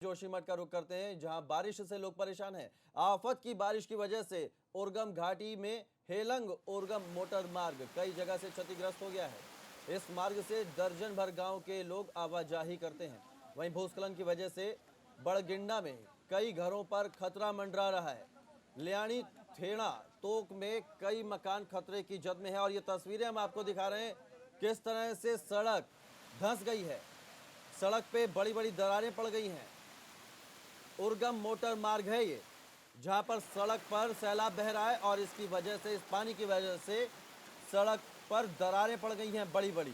जोशीमठ का रुख करते हैं, जहां बारिश से लोग परेशान हैं। आफत की बारिश की वजह से ओरगम घाटी में हेलंग ओरगम मोटर मार्ग कई जगह से क्षतिग्रस्त हो गया है। इस मार्ग से दर्जन भर गांव के लोग आवाजाही करते हैं। वहीं भूस्खलन की वजह से बड़गिंडा में कई घरों पर खतरा मंडरा रहा है। लियाणी थेड़ा तोक में कई मकान खतरे की जद में है और ये तस्वीरें हम आपको दिखा रहे हैं किस तरह से सड़क धंस गई है। सड़क पे बड़ी बड़ी दरारें पड़ गई हैं। ओरगम मोटर मार्ग है ये, जहां पर सड़क पर सैलाब बह रहा है और इसकी वजह से, इस पानी की वजह से सड़क पर दरारें पड़ गई हैं बड़ी बड़ी।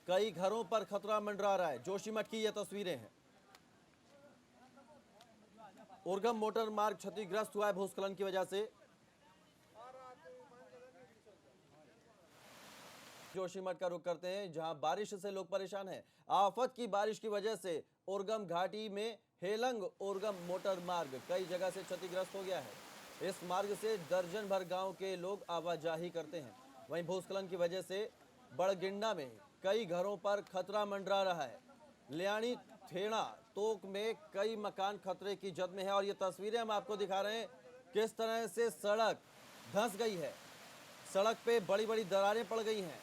कई घरों पर खतरा मंडरा रहा है। जोशीमठ की ये तस्वीरें हैं। ओरगम मोटर मार्ग क्षतिग्रस्त हुआ है भूस्खलन की वजह से। जोशीमठ का रुख करते हैं, जहां बारिश से लोग परेशान हैं। आफत की बारिश की वजह से ओरगम घाटी में हेलंग ओरगम मोटर मार्ग कई जगह से क्षतिग्रस्त हो गया है। इस मार्ग से दर्जन भर गांव के लोग आवाजाही करते हैं। वहीं भूस्खलन की वजह से बड़गिंडा में कई घरों पर खतरा मंडरा रहा है। लियाणी थेड़ा तोक में कई मकान खतरे की जद में है और ये तस्वीरें हम आपको दिखा रहे हैं किस तरह से सड़क धंस गई है। सड़क पे बड़ी बड़ी दरारें पड़ गई हैं।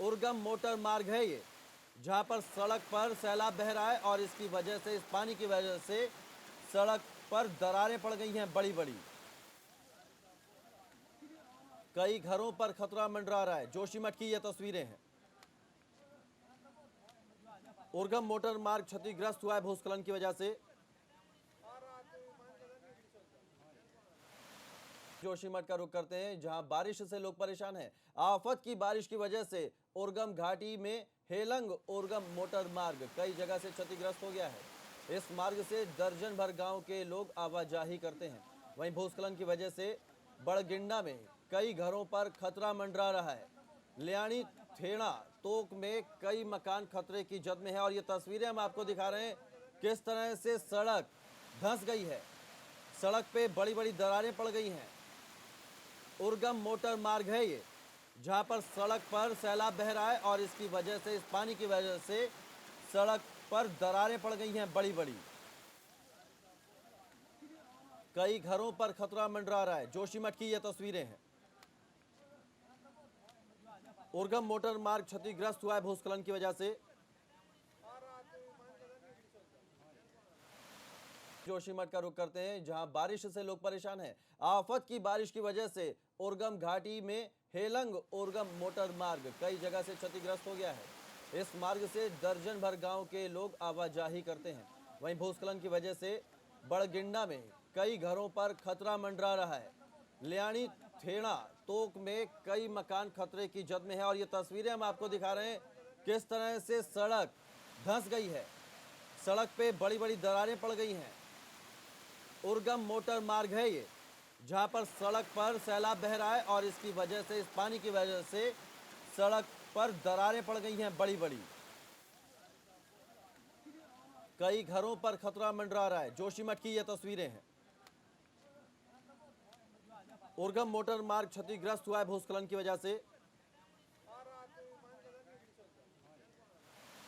ओरगम मोटर मार्ग है ये, जहां पर सड़क पर सैलाब बह रहा है और इसकी वजह से, इस पानी की वजह से सड़क पर दरारें पड़ गई हैं बड़ी बड़ी। कई घरों पर खतरा मंडरा रहा है। जोशीमठ की ये तस्वीरें हैं। ओरगम मोटर मार्ग क्षतिग्रस्त हुआ है भूस्खलन की वजह से। जोशीमठ का रुख करते हैं, जहां बारिश से लोग परेशान हैं। आफत की बारिश की वजह से ओरगम घाटी में हेलंग ओरगम मोटर मार्ग कई जगह से क्षतिग्रस्त हो गया है। इस मार्ग से दर्जन भर गांव के लोग आवाजाही करते हैं। वहीं भूस्खलन की वजह से बड़गिंडा में कई घरों पर खतरा मंडरा रहा है। लियाणी थेड़ा तोक में कई मकान खतरे की जद में है और ये तस्वीरें हम आपको दिखा रहे हैं किस तरह से सड़क धंस गई है। सड़क पे बड़ी बड़ी दरारें पड़ गई हैं। ओरगम मोटर मार्ग है ये, जहां पर सड़क पर सैलाब बह रहा है और इसकी वजह से, इस पानी की वजह से सड़क पर दरारें पड़ गई हैं बड़ी बड़ी। कई घरों पर खतरा मंडरा रहा है। जोशीमठ की ये तस्वीरें हैं। ओरगम मोटर मार्ग क्षतिग्रस्त हुआ है भूस्खलन की वजह से। जोशीमठ का रुख करते हैं, जहां बारिश से लोग परेशान हैं। आफत की बारिश की वजह से ओरगम घाटी में हेलंग ओरगम मोटर मार्ग कई जगह से क्षतिग्रस्त हो गया है। इस मार्ग से दर्जन भर गांव के लोग आवाजाही करते हैं। वहीं भूस्खलन की वजह से बड़गिंडा में कई घरों पर खतरा मंडरा रहा है। लियाणी थेड़ा तोक में कई मकान खतरे की जद में है और ये तस्वीरें हम आपको दिखा रहे हैं किस तरह से सड़क धंस गई है। सड़क पे बड़ी बड़ी दरारें पड़ गई हैं। ओरगम मोटर मार्ग है ये, जहां पर सड़क पर सैलाब बह रहा है और इसकी वजह से, इस पानी की वजह से सड़क पर दरारें पड़ गई हैं बड़ी बड़ी। कई घरों पर खतरा मंडरा रहा है। जोशीमठ की ये तस्वीरें हैं। ओरगम मोटर मार्ग क्षतिग्रस्त हुआ है भूस्खलन की वजह से।